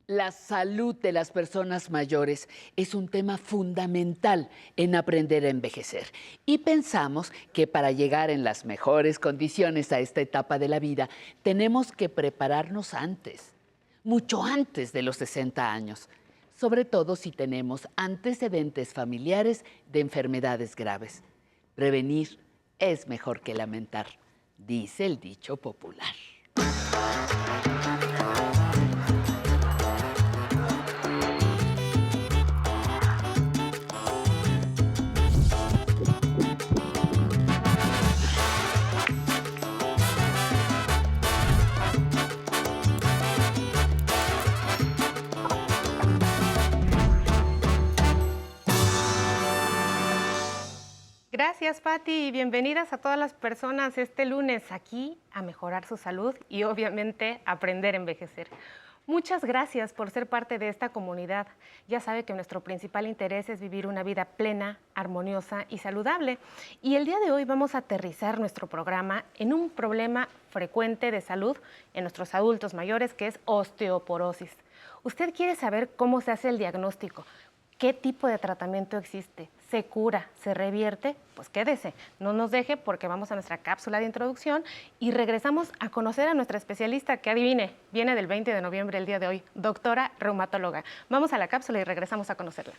La salud de las personas mayores es un tema fundamental en aprender a envejecer. Y pensamos que para llegar en las mejores condiciones a esta etapa de la vida, tenemos que prepararnos antes, mucho antes de los 60 años, sobre todo si tenemos antecedentes familiares de enfermedades graves. Prevenir es mejor que lamentar, dice el dicho popular. Gracias, Patti, y bienvenidas a todas las personas este lunes aquí a mejorar su salud y obviamente aprender a envejecer. Muchas gracias por ser parte de esta comunidad. Ya sabe que nuestro principal interés es vivir una vida plena, armoniosa y saludable. Y el día de hoy vamos a aterrizar nuestro programa en un problema frecuente de salud en nuestros adultos mayores, que es osteoporosis. Usted quiere saber cómo se hace el diagnóstico, qué tipo de tratamiento existe, se cura, se revierte. Pues quédese, no nos deje porque vamos a nuestra cápsula de introducción y regresamos a conocer a nuestra especialista que adivine, viene del 20 de noviembre el día de hoy, doctora reumatóloga. Vamos a la cápsula y regresamos a conocerla.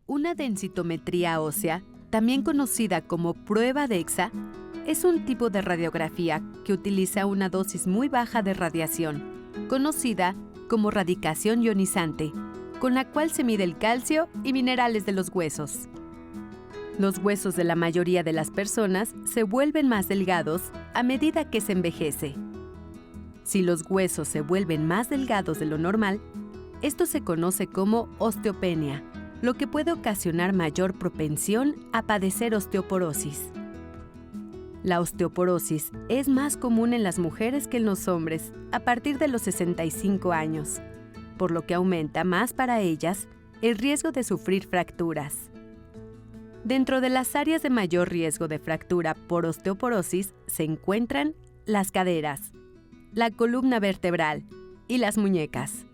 Una densitometría ósea, también conocida como prueba DEXA, es un tipo de radiografía que utiliza una dosis muy baja de radiación, conocida como radicación ionizante, con la cual se mide el calcio y minerales de los huesos. Los huesos de la mayoría de las personas se vuelven más delgados a medida que se envejece. Si los huesos se vuelven más delgados de lo normal, esto se conoce como osteopenia, lo que puede ocasionar mayor propensión a padecer osteoporosis. La osteoporosis es más común en las mujeres que en los hombres a partir de los 65 años, por lo que aumenta más para ellas el riesgo de sufrir fracturas. Dentro de las áreas de mayor riesgo de fractura por osteoporosis se encuentran las caderas, la columna vertebral y las muñecas.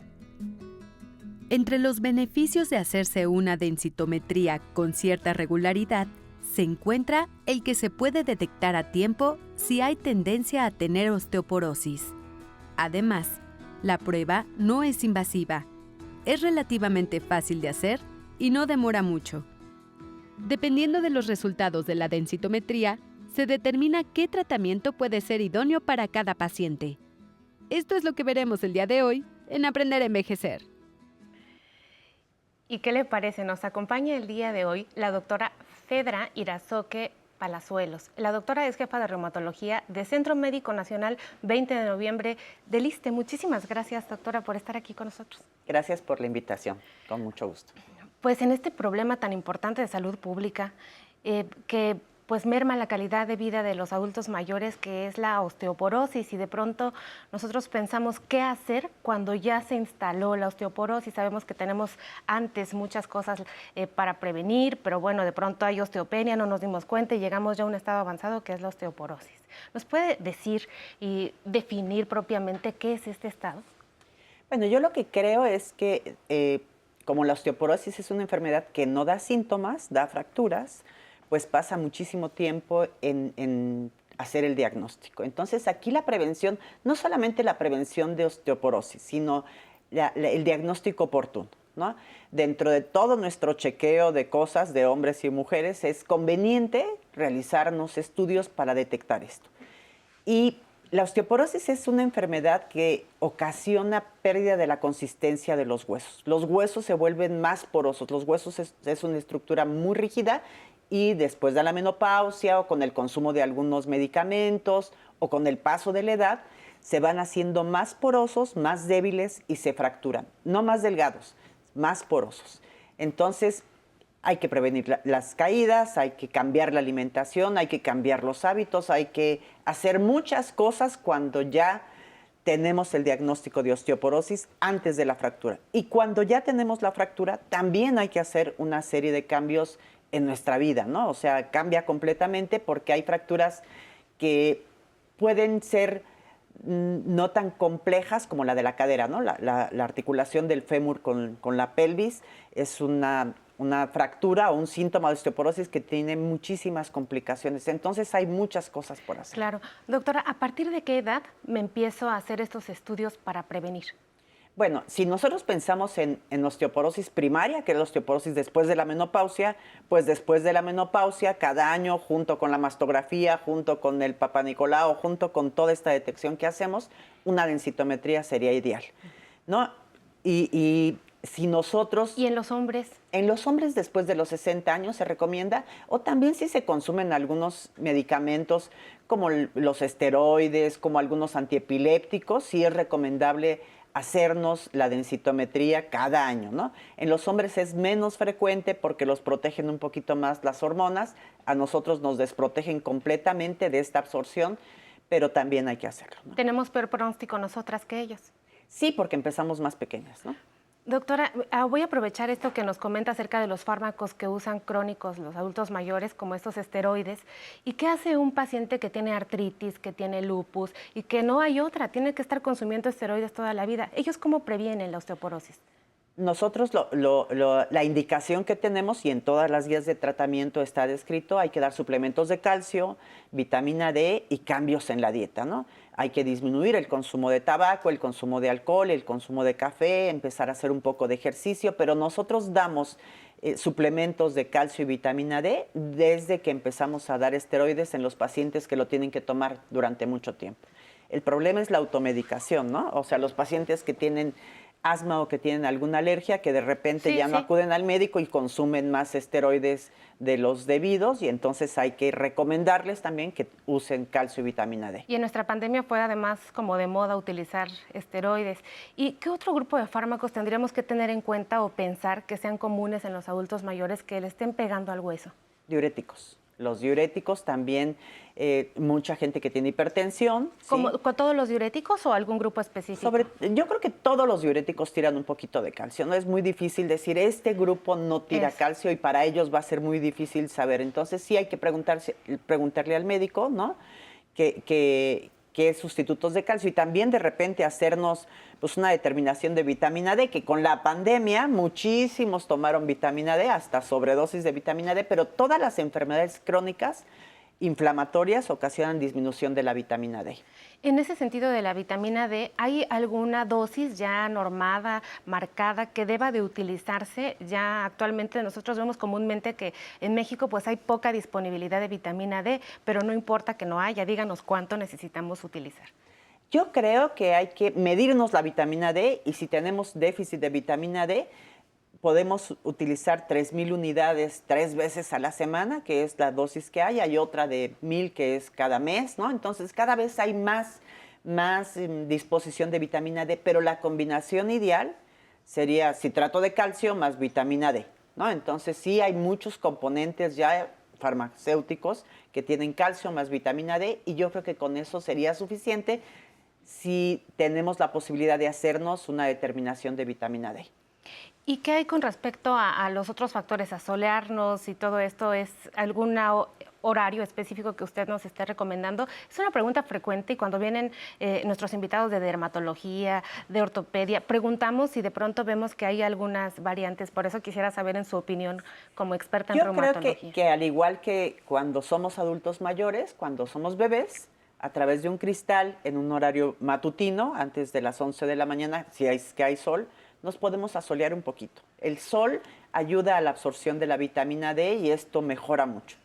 Entre los beneficios de hacerse una densitometría con cierta regularidad se encuentra el que se puede detectar a tiempo si hay tendencia a tener osteoporosis. Además, la prueba no es invasiva, es relativamente fácil de hacer y no demora mucho. Dependiendo de los resultados de la densitometría, se determina qué tratamiento puede ser idóneo para cada paciente. Esto es lo que veremos el día de hoy en Aprender a Envejecer. ¿Y qué le parece? Nos acompaña el día de hoy la doctora Fedra Irazoque Palazuelos. La doctora es jefa de reumatología de Centro Médico Nacional 20 de noviembre del ISSSTE. Muchísimas gracias, doctora, por estar aquí con nosotros. Gracias por la invitación, con mucho gusto. Pues en este problema tan importante de salud pública, que pues merma la calidad de vida de los adultos mayores, que es la osteoporosis, y de pronto nosotros pensamos qué hacer cuando ya se instaló la osteoporosis. Sabemos que tenemos antes muchas cosas para prevenir, pero bueno, de pronto hay osteopenia, no nos dimos cuenta y llegamos ya a un estado avanzado que es la osteoporosis. ¿Nos puede decir y definir propiamente qué es este estado? Bueno, yo lo que creo es que como la osteoporosis es una enfermedad que no da síntomas, da fracturas, pues pasa muchísimo tiempo en hacer el diagnóstico. Entonces, aquí la prevención, no solamente la prevención de osteoporosis, sino el diagnóstico oportuno, ¿no? Dentro de todo nuestro chequeo de cosas de hombres y mujeres, es conveniente realizarnos estudios para detectar esto. Y la osteoporosis es una enfermedad que ocasiona pérdida de la consistencia de los huesos. Los huesos se vuelven más porosos. Los huesos es una estructura muy rígida y después de la menopausia o con el consumo de algunos medicamentos o con el paso de la edad, se van haciendo más porosos, más débiles y se fracturan. No más delgados, más porosos. Entonces, hay que prevenir las caídas, hay que cambiar la alimentación, hay que cambiar los hábitos, hay que hacer muchas cosas cuando ya tenemos el diagnóstico de osteoporosis antes de la fractura. Y cuando ya tenemos la fractura, también hay que hacer una serie de cambios en nuestra vida, ¿no? O sea, cambia completamente porque hay fracturas que pueden ser no tan complejas como la de la cadera, ¿no? La articulación del fémur con la pelvis es una fractura o un síntoma de osteoporosis que tiene muchísimas complicaciones. Entonces hay muchas cosas por hacer. Claro. Doctora, ¿a partir de qué edad me empiezo a hacer estos estudios para prevenir? Bueno, si nosotros pensamos en osteoporosis primaria, que es la osteoporosis después de la menopausia, pues después de la menopausia, cada año, junto con la mastografía, junto con el Papá Nicolau, junto con toda esta detección que hacemos, una densitometría sería ideal, ¿no? Y si nosotros... ¿Y en los hombres? En los hombres después de los 60 años se recomienda, o también si se consumen algunos medicamentos como los esteroides, como algunos antiepilépticos, sí es recomendable hacernos la densitometría cada año, ¿no? En los hombres es menos frecuente porque los protegen un poquito más las hormonas, a nosotros nos desprotegen completamente de esta absorción, pero también hay que hacerlo, ¿no? ¿Tenemos peor pronóstico nosotras que ellos? Sí, porque empezamos más pequeñas, ¿no? Doctora, voy a aprovechar esto que nos comenta acerca de los fármacos que usan crónicos los adultos mayores, como estos esteroides. ¿Y qué hace un paciente que tiene artritis, que tiene lupus y que no hay otra? Tiene que estar consumiendo esteroides toda la vida. ¿Ellos cómo previenen la osteoporosis? Nosotros la indicación que tenemos, y en todas las guías de tratamiento está descrito, hay que dar suplementos de calcio, vitamina D y cambios en la dieta, ¿no? Hay que disminuir el consumo de tabaco, el consumo de alcohol, el consumo de café, empezar a hacer un poco de ejercicio, pero nosotros damos suplementos de calcio y vitamina D desde que empezamos a dar esteroides en los pacientes que lo tienen que tomar durante mucho tiempo. El problema es la automedicación, ¿no? O sea, los pacientes que tienen asma o que tienen alguna alergia, que de repente ya no acuden al médico y consumen más esteroides de los debidos, y entonces hay que recomendarles también que usen calcio y vitamina D. Y en nuestra pandemia fue además como de moda utilizar esteroides. ¿Y qué otro grupo de fármacos tendríamos que tener en cuenta o pensar que sean comunes en los adultos mayores que le estén pegando al hueso? Diuréticos. Los diuréticos también, mucha gente que tiene hipertensión. ¿Como ¿sí? con todos los diuréticos o algún grupo específico? Yo creo que todos los diuréticos tiran un poquito de calcio. No es muy difícil decir, este grupo no tira calcio, y para ellos va a ser muy difícil saber. Entonces sí hay que preguntarle al médico, ¿no? Qué sustitutos de calcio, y también de repente hacernos pues una determinación de vitamina D, que con la pandemia muchísimos tomaron vitamina D, hasta sobredosis de vitamina D, pero todas las enfermedades crónicas inflamatorias ocasionan disminución de la vitamina D. En ese sentido de la vitamina D, ¿hay alguna dosis ya normada, marcada, que deba de utilizarse? Ya actualmente nosotros vemos comúnmente que en México pues hay poca disponibilidad de vitamina D, pero no importa que no haya, díganos cuánto necesitamos utilizar. Yo creo que hay que medirnos la vitamina D, y si tenemos déficit de vitamina D, podemos utilizar 3,000 unidades 3 veces a la semana, que es la dosis que hay. Hay otra de 1,000 que es cada mes, ¿no? Entonces, cada vez hay más disposición de vitamina D, pero la combinación ideal sería citrato de calcio más vitamina D, ¿no? Entonces, sí hay muchos componentes ya farmacéuticos que tienen calcio más vitamina D, y yo creo que con eso sería suficiente si tenemos la posibilidad de hacernos una determinación de vitamina D. ¿Y qué hay con respecto a los otros factores, a solearnos y todo esto? ¿Es algún horario específico que usted nos esté recomendando? Es una pregunta frecuente, y cuando vienen nuestros invitados de dermatología, de ortopedia, preguntamos y de pronto vemos que hay algunas variantes. Por eso quisiera saber en su opinión como experta en reumatología. Yo creo que al igual que cuando somos adultos mayores, cuando somos bebés, a través de un cristal en un horario matutino, antes de las 11 de la mañana, si hay sol, nos podemos asolear un poquito. El sol ayuda a la absorción de la vitamina D y esto mejora mucho.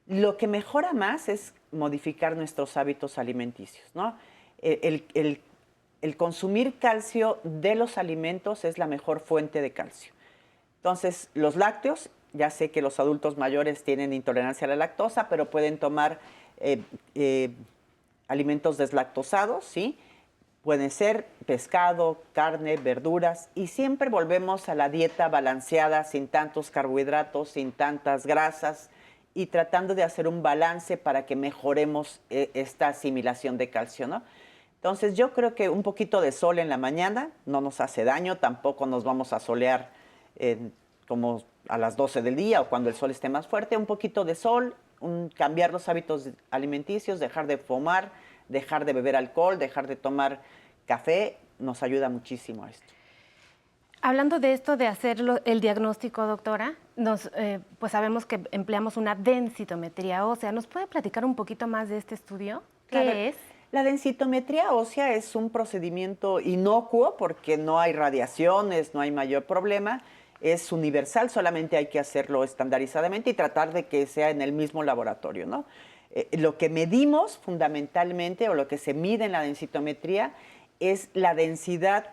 Lo que mejora más es modificar nuestros hábitos alimenticios, ¿no? El consumir calcio de los alimentos es la mejor fuente de calcio. Entonces, los lácteos, ya sé que los adultos mayores tienen intolerancia a la lactosa, pero pueden tomar alimentos deslactosados, ¿sí? Pueden ser pescado, carne, verduras, y siempre volvemos a la dieta balanceada, sin tantos carbohidratos, sin tantas grasas, y tratando de hacer un balance para que mejoremos esta asimilación de calcio, ¿no? Entonces yo creo que un poquito de sol en la mañana no nos hace daño, tampoco nos vamos a solear como a las 12 del día o cuando el sol esté más fuerte. Un poquito de sol, cambiar los hábitos alimenticios, dejar de fumar, dejar de beber alcohol, dejar de tomar café, nos ayuda muchísimo a esto. Hablando de esto de hacer el diagnóstico, doctora, pues sabemos que empleamos una densitometría ósea. ¿Nos puede platicar un poquito más de este estudio? ¿Qué es? La densitometría ósea es un procedimiento inocuo porque no hay radiaciones, no hay mayor problema. Es universal, solamente hay que hacerlo estandarizadamente y tratar de que sea en el mismo laboratorio, ¿no? Lo que medimos fundamentalmente, o lo que se mide en la densitometría, es la densidad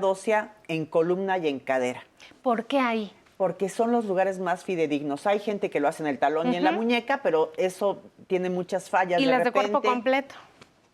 ósea en columna y en cadera. ¿Por qué ahí? Porque son los lugares más fidedignos. Hay gente que lo hace en el talón y en la muñeca, pero eso tiene muchas fallas. ¿Y las de cuerpo completo?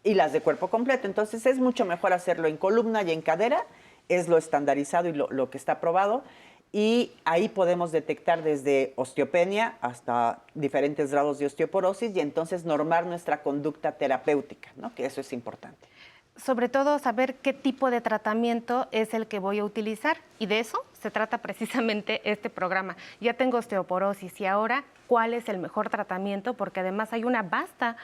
Y las de cuerpo completo. Entonces es mucho mejor hacerlo en columna y en cadera. Es lo estandarizado y lo que está probado. Y ahí podemos detectar desde osteopenia hasta diferentes grados de osteoporosis y entonces normar nuestra conducta terapéutica, ¿no? Que eso es importante. Sobre todo saber qué tipo de tratamiento es el que voy a utilizar, y de eso se trata precisamente este programa. Ya tengo osteoporosis y ahora, ¿cuál es el mejor tratamiento? Porque además hay una vasta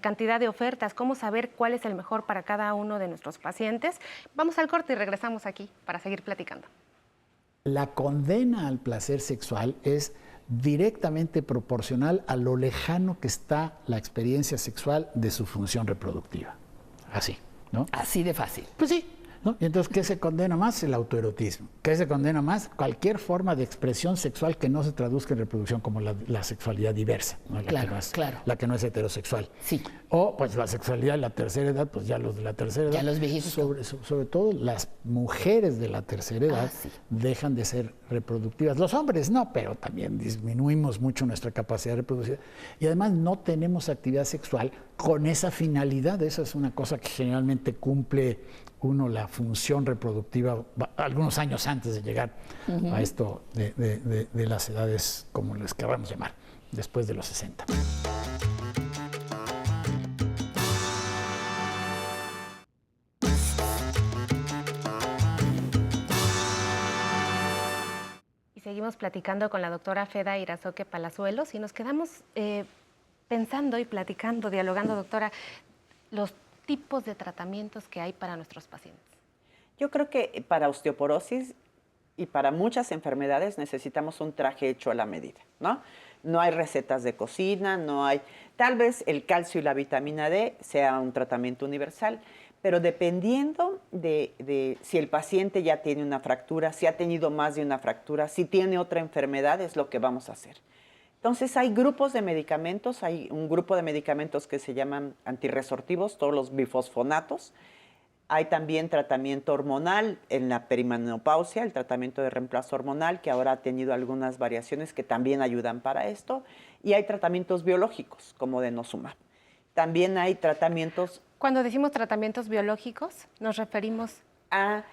cantidad de ofertas. ¿Cómo saber cuál es el mejor para cada uno de nuestros pacientes? Vamos al corte y regresamos aquí para seguir platicando. La condena al placer sexual es directamente proporcional a lo lejano que está la experiencia sexual de su función reproductiva. Así, ¿no? Así de fácil. Pues sí, ¿no? Y entonces, ¿qué se condena más? El autoerotismo. ¿Qué se condena más? Cualquier forma de expresión sexual que no se traduzca en reproducción, como la sexualidad diversa, ¿no? La que no es heterosexual. Sí. O, pues, la sexualidad de la tercera edad, pues ya los de la tercera edad. Ya los viejitos. Sobre todo las mujeres de la tercera edad sí. dejan de ser reproductivas. Los hombres no, pero también disminuimos mucho nuestra capacidad de reproducir. Y además no tenemos actividad sexual con esa finalidad. Esa es una cosa que generalmente cumple uno la función reproductiva algunos años antes de llegar a esto de las edades, como les queramos llamar, después de los 60. Y seguimos platicando con la doctora Feda Irazoque Palazuelos y nos quedamos pensando y platicando, dialogando, doctora, los tipos de tratamientos que hay para nuestros pacientes. Yo creo que para osteoporosis y para muchas enfermedades necesitamos un traje hecho a la medida, ¿no? No hay recetas de cocina, no hay... Tal vez el calcio y la vitamina D sea un tratamiento universal, pero dependiendo de si el paciente ya tiene una fractura, si ha tenido más de una fractura, si tiene otra enfermedad, es lo que vamos a hacer. Entonces hay grupos de medicamentos, hay un grupo de medicamentos que se llaman antirresortivos, todos los bifosfonatos. Hay también tratamiento hormonal en la perimenopausia, el tratamiento de reemplazo hormonal, que ahora ha tenido algunas variaciones que también ayudan para esto. Y hay tratamientos biológicos, como denosumab. También hay tratamientos... Cuando decimos tratamientos biológicos, nos referimos a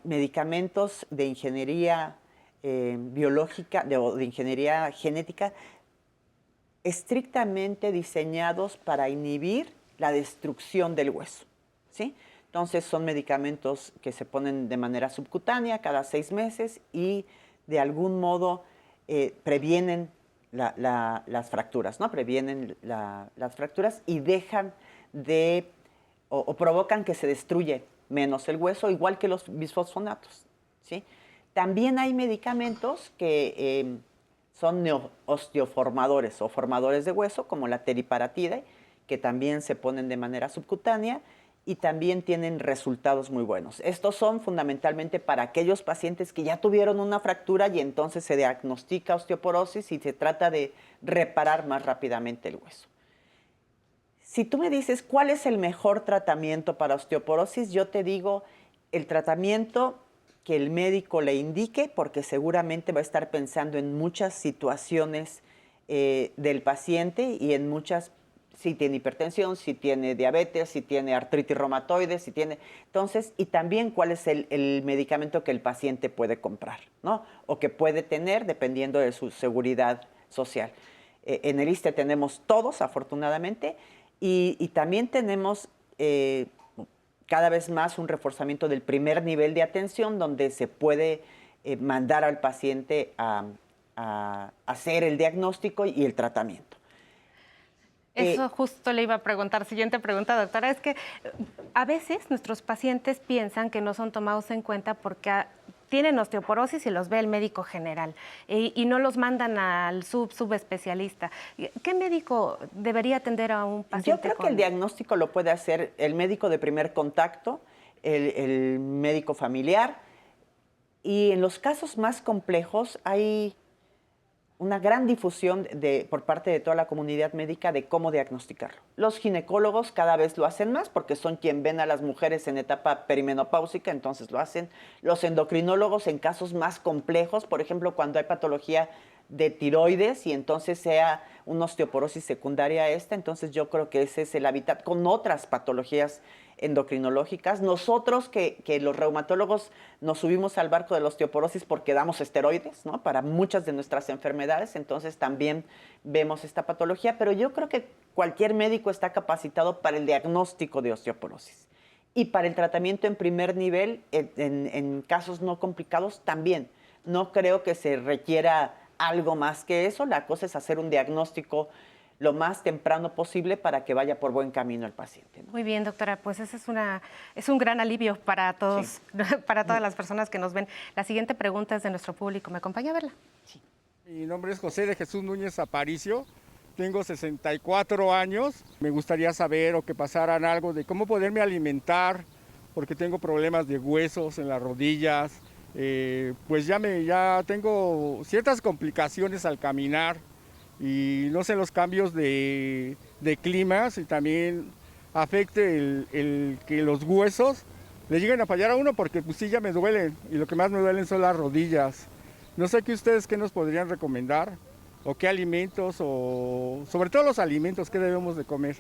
medicamentos de ingeniería biológica o de ingeniería genética estrictamente diseñados para inhibir la destrucción del hueso, ¿sí? Entonces son medicamentos que se ponen de manera subcutánea cada 6 meses y de algún modo previenen las fracturas, ¿no? Previenen las fracturas y dejan de o provocan que se destruye menos el hueso, igual que los bisfosfonatos, ¿sí? También hay medicamentos que son osteoformadores o formadores de hueso, como la teriparatide, que también se ponen de manera subcutánea y también tienen resultados muy buenos. Estos son fundamentalmente para aquellos pacientes que ya tuvieron una fractura y entonces se diagnostica osteoporosis y se trata de reparar más rápidamente el hueso. Si tú me dices cuál es el mejor tratamiento para osteoporosis, yo te digo el tratamiento que el médico le indique, porque seguramente va a estar pensando en muchas situaciones del paciente y en muchas, si tiene hipertensión, si tiene diabetes, si tiene artritis reumatoide, si tiene... Entonces, y también cuál es el medicamento que el paciente puede comprar, ¿no? O que puede tener dependiendo de su seguridad social. En el ISSSTE tenemos todos, afortunadamente, y también tenemos... cada vez más un reforzamiento del primer nivel de atención donde se puede mandar al paciente a hacer el diagnóstico y el tratamiento. Eso justo le iba a preguntar. Siguiente pregunta, doctora. Es que a veces nuestros pacientes piensan que no son tomados en cuenta porque tienen osteoporosis y los ve el médico general y no los mandan al subespecialista. ¿Qué médico debería atender a un paciente? Yo creo que el diagnóstico lo puede hacer el médico de primer contacto, el médico familiar, y en los casos más complejos hay una gran difusión por parte de toda la comunidad médica de cómo diagnosticarlo. Los ginecólogos cada vez lo hacen más porque son quien ven a las mujeres en etapa perimenopáusica, entonces lo hacen. Los endocrinólogos en casos más complejos, por ejemplo, cuando hay patología de tiroides y entonces sea una osteoporosis secundaria a esta, entonces yo creo que ese es el hábitat con otras patologías endocrinológicas. Nosotros que los reumatólogos nos subimos al barco de la osteoporosis porque damos esteroides, ¿no?, para muchas de nuestras enfermedades, entonces también vemos esta patología, pero yo creo que cualquier médico está capacitado para el diagnóstico de osteoporosis y para el tratamiento en primer nivel, en casos no complicados también. No creo que se requiera algo más que eso, la cosa es hacer un diagnóstico lo más temprano posible para que vaya por buen camino el paciente, ¿no? Muy bien, doctora, pues ese es un gran alivio para todos, sí, para todas las personas que nos ven. La siguiente pregunta es de nuestro público. ¿Me acompaña a verla? Sí. Mi nombre es José de Jesús Núñez Aparicio, tengo 64 años. Me gustaría saber o que pasaran algo de cómo poderme alimentar, porque tengo problemas de huesos en las rodillas, pues ya tengo ciertas complicaciones al caminar y no sé, los cambios de climas y también afecte el que los huesos le lleguen a fallar a uno, porque pues sí, ya me duelen y lo que más me duelen son las rodillas. No sé qué nos podrían recomendar o qué alimentos, o sobre todo los alimentos que debemos de comer.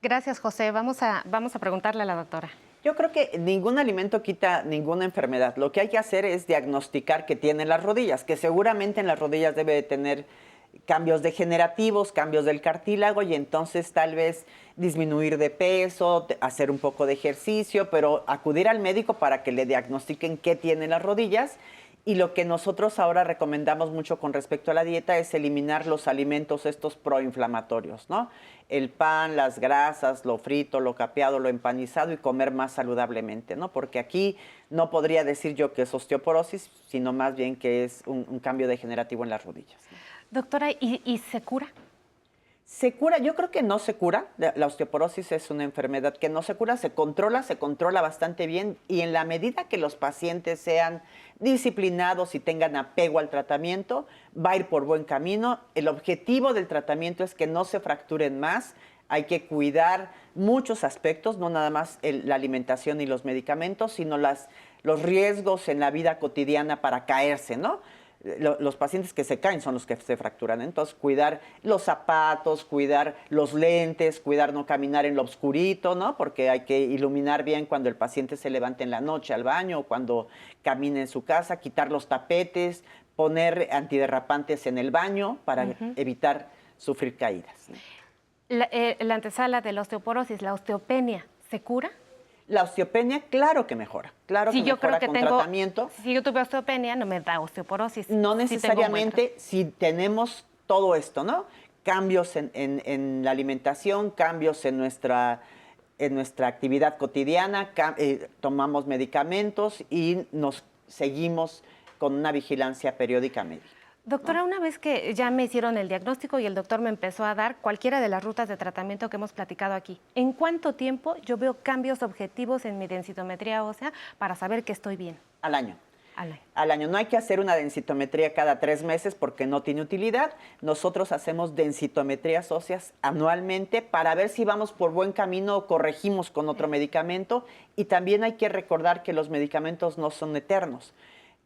Gracias, José. Vamos a preguntarle a la doctora. Yo creo que ningún alimento quita ninguna enfermedad. Lo que hay que hacer es diagnosticar que tiene las rodillas, que seguramente en las rodillas debe de tener cambios degenerativos, cambios del cartílago, y entonces tal vez disminuir de peso, hacer un poco de ejercicio, pero acudir al médico para que le diagnostiquen qué tiene las rodillas. Y lo que nosotros ahora recomendamos mucho con respecto a la dieta es eliminar los alimentos estos proinflamatorios, ¿no? El pan, las grasas, lo frito, lo capeado, lo empanizado, y comer más saludablemente, ¿no? Porque aquí no podría decir yo que es osteoporosis, sino más bien que es un cambio degenerativo en las rodillas, ¿no? Doctora, ¿y se cura? ¿Se cura? Yo creo que no se cura. La osteoporosis es una enfermedad que no se cura, se controla bastante bien, y en la medida que los pacientes sean disciplinados y tengan apego al tratamiento, va a ir por buen camino. El objetivo del tratamiento es que no se fracturen más. Hay que cuidar muchos aspectos, no nada más la alimentación y los medicamentos, sino los riesgos en la vida cotidiana para caerse, ¿no? Los pacientes que se caen son los que se fracturan. Entonces, cuidar los zapatos, cuidar los lentes, cuidar no caminar en lo oscurito, ¿no? Porque hay que iluminar bien cuando el paciente se levante en la noche al baño o cuando camine en su casa, quitar los tapetes, poner antiderrapantes en el baño para evitar sufrir caídas, ¿no? La antesala de la osteoporosis, la osteopenia, ¿se cura? La osteopenia, claro que mejora. Claro que mejora con tratamiento. Si yo tuve osteopenia, no me da osteoporosis. No necesariamente si tenemos todo esto, ¿no? Cambios en la alimentación, cambios en nuestra actividad cotidiana, tomamos medicamentos y nos seguimos con una vigilancia periódica médica. Doctora, una vez que ya me hicieron el diagnóstico y el doctor me empezó a dar cualquiera de las rutas de tratamiento que hemos platicado aquí, ¿en cuánto tiempo yo veo cambios objetivos en mi densitometría ósea para saber que estoy bien? Al año. Al año. No hay que hacer una densitometría cada 3 meses porque no tiene utilidad. Nosotros hacemos densitometrías óseas anualmente para ver si vamos por buen camino o corregimos con otro medicamento. Y también hay que recordar que los medicamentos no son eternos,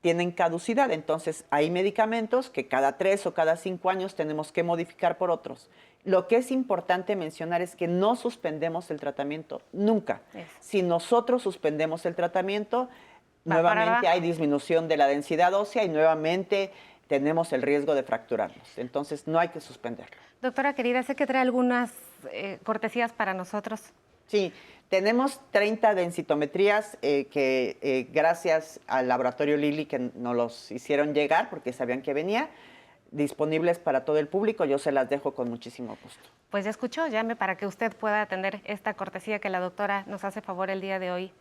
tienen caducidad. Entonces hay medicamentos que cada 3 o cada 5 años tenemos que modificar por otros. Lo que es importante mencionar es que no suspendemos el tratamiento nunca. Si nosotros suspendemos el tratamiento, nuevamente hay disminución de la densidad ósea y nuevamente tenemos el riesgo de fracturarnos. Entonces no hay que suspenderlo. Doctora querida, sé que trae algunas cortesías para nosotros. Sí, tenemos 30 densitometrías que gracias al laboratorio Lilly que nos los hicieron llegar porque sabían que venía, disponibles para todo el público. Yo se las dejo con muchísimo gusto. Pues ya escuchó, llame para que usted pueda atender esta cortesía que la doctora nos hace favor el día de hoy.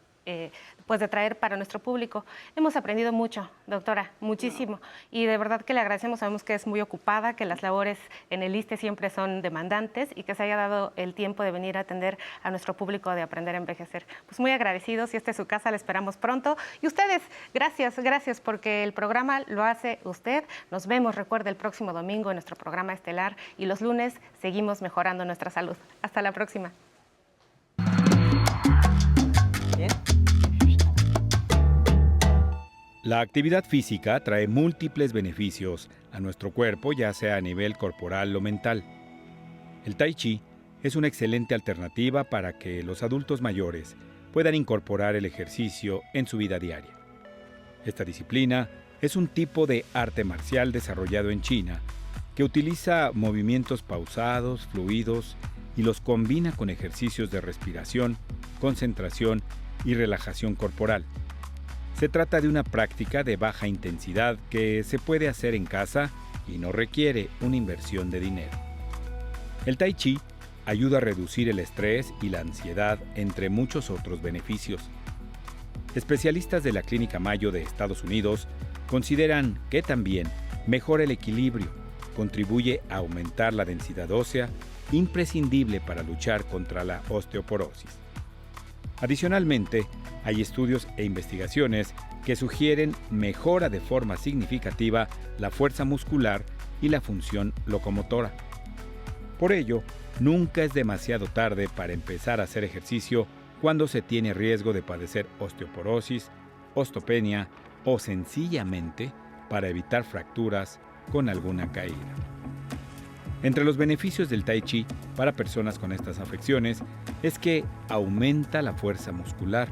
Pues de traer para nuestro público. Hemos aprendido mucho, doctora, muchísimo. Y de verdad que le agradecemos, sabemos que es muy ocupada, que las labores en el ISSSTE siempre son demandantes y que se haya dado el tiempo de venir a atender a nuestro público de Aprender a Envejecer. Pues muy agradecidos, y esta es su casa, la esperamos pronto. Y ustedes, gracias porque el programa lo hace usted. Nos vemos, recuerde, el próximo domingo en nuestro programa estelar, y los lunes seguimos mejorando nuestra salud. Hasta la próxima. Bien. La actividad física trae múltiples beneficios a nuestro cuerpo, ya sea a nivel corporal o mental. El Tai Chi es una excelente alternativa para que los adultos mayores puedan incorporar el ejercicio en su vida diaria. Esta disciplina es un tipo de arte marcial desarrollado en China que utiliza movimientos pausados, fluidos y los combina con ejercicios de respiración, concentración y relajación corporal. Se trata de una práctica de baja intensidad que se puede hacer en casa y no requiere una inversión de dinero. El Tai Chi ayuda a reducir el estrés y la ansiedad, entre muchos otros beneficios. Especialistas de la Clínica Mayo de Estados Unidos consideran que también mejora el equilibrio, contribuye a aumentar la densidad ósea, imprescindible para luchar contra la osteoporosis. Adicionalmente, hay estudios e investigaciones que sugieren mejora de forma significativa la fuerza muscular y la función locomotora. Por ello, nunca es demasiado tarde para empezar a hacer ejercicio cuando se tiene riesgo de padecer osteoporosis, osteopenia o sencillamente para evitar fracturas con alguna caída. Entre los beneficios del Tai Chi para personas con estas afecciones es que aumenta la fuerza muscular,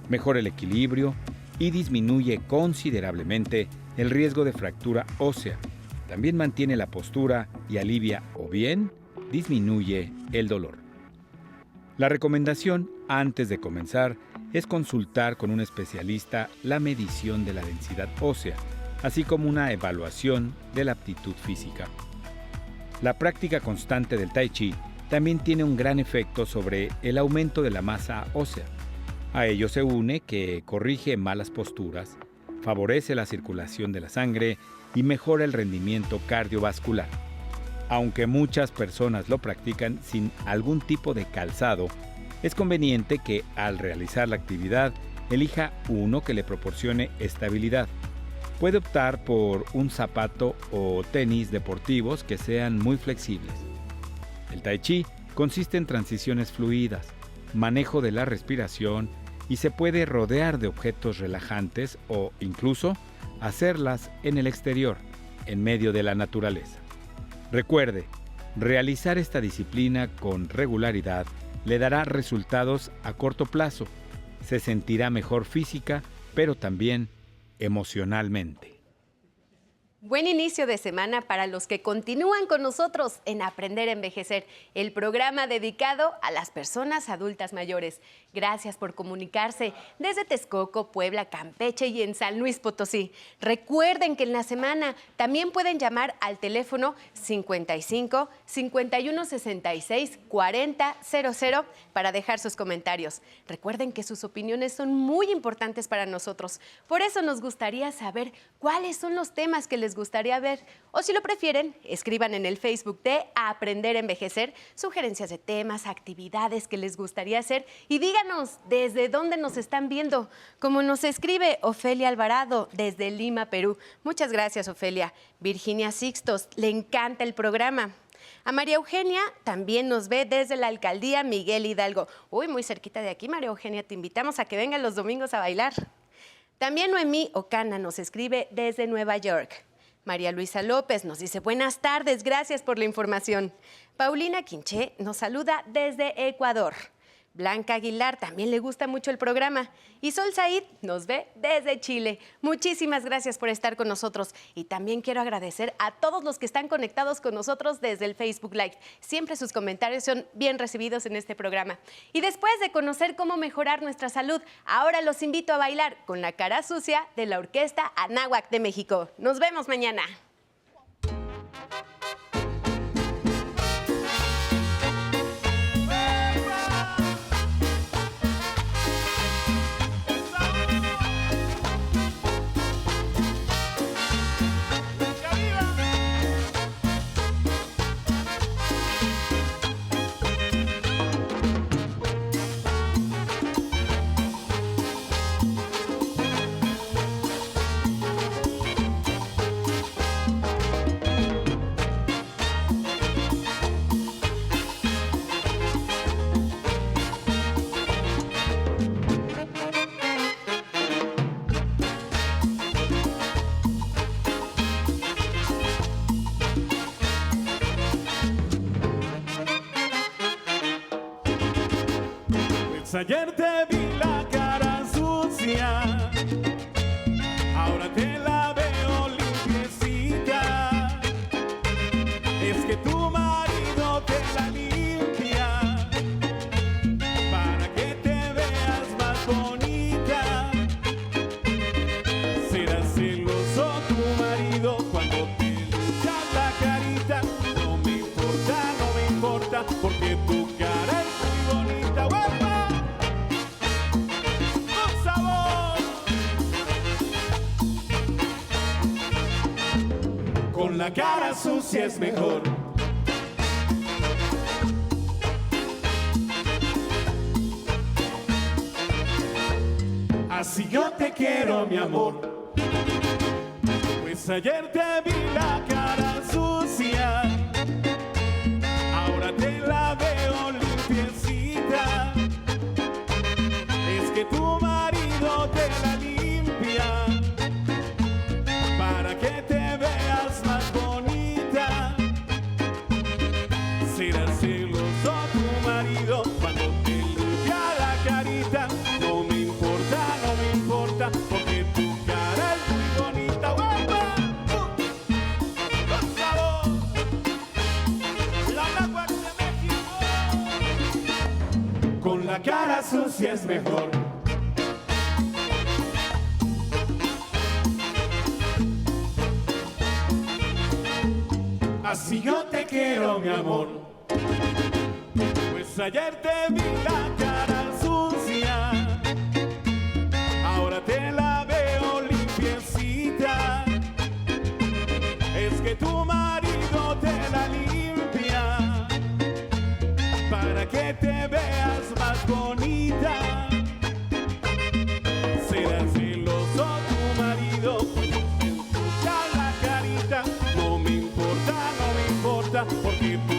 mejora el equilibrio y disminuye considerablemente el riesgo de fractura ósea. También mantiene la postura y alivia o bien disminuye el dolor. La recomendación antes de comenzar es consultar con un especialista la medición de la densidad ósea, así como una evaluación de la aptitud física. La práctica constante del Tai Chi también tiene un gran efecto sobre el aumento de la masa ósea. A ello se une que corrige malas posturas, favorece la circulación de la sangre y mejora el rendimiento cardiovascular. Aunque muchas personas lo practican sin algún tipo de calzado, es conveniente que al realizar la actividad elija uno que le proporcione estabilidad. Puede optar por un zapato o tenis deportivos que sean muy flexibles. El Tai Chi consiste en transiciones fluidas, manejo de la respiración y se puede rodear de objetos relajantes o incluso hacerlas en el exterior, en medio de la naturaleza. Recuerde, realizar esta disciplina con regularidad le dará resultados a corto plazo. Se sentirá mejor física, pero también emocionalmente. Buen inicio de semana para los que continúan con nosotros en Aprender a Envejecer, el programa dedicado a las personas adultas mayores. Gracias por comunicarse desde Texcoco, Puebla, Campeche y en San Luis Potosí. Recuerden que en la semana también pueden llamar al teléfono 55 51 66 40 00 para dejar sus comentarios. Recuerden que sus opiniones son muy importantes para nosotros. Por eso nos gustaría saber cuáles son los temas que les gustaría ver, o si lo prefieren, escriban en el Facebook de Aprender a Envejecer sugerencias de temas, actividades que les gustaría hacer y díganos desde dónde nos están viendo, como nos escribe Ofelia Alvarado desde Lima, Perú. Muchas gracias, Ofelia. Virginia Sixtos, le encanta el programa. A María Eugenia también nos ve desde la alcaldía Miguel Hidalgo. Uy, muy cerquita de aquí, María Eugenia, te invitamos a que vengan los domingos a bailar. También Noemí Ocana nos escribe desde Nueva York. María Luisa López nos dice buenas tardes, gracias por la información. Paulina Quinché nos saluda desde Ecuador. Blanca Aguilar también le gusta mucho el programa. Y Sol Said nos ve desde Chile. Muchísimas gracias por estar con nosotros. Y también quiero agradecer a todos los que están conectados con nosotros desde el Facebook Live. Siempre sus comentarios son bien recibidos en este programa. Y después de conocer cómo mejorar nuestra salud, ahora los invito a bailar con la cara sucia de la Orquesta Anáhuac de México. Nos vemos mañana. Pues ayer te vi la cara sucia, ahora te la veo limpiecita. Es que tu marido te la limpia para que te veas más bonita. Será celoso tu marido cuando te lucha la carita. No me importa, porque tu cara es muy bonita. ¡Guapa! ¡Con sabor! Con la cara sucia es mejor. Así yo te quiero, mi amor. Pues ayer te vi la cara sucia, ahora te la veo limpiecita. Es que tu marido te la limpia para que te veas más bonita. Será celoso tu marido cuando te limpia la carita. No me importa, porque tu cara es muy bonita. ¡Guapa! ¡Con sabor! La Náhuatl de México. Con la cara sucia es mejor. Así yo te quiero, mi amor. Pues ayer te vi la cara sucia, ahora te la veo limpiecita. Es que tu marido te la limpia para que te veas más bonita. Será celoso tu marido cuando te ensucia la carita. No me importa, porque tú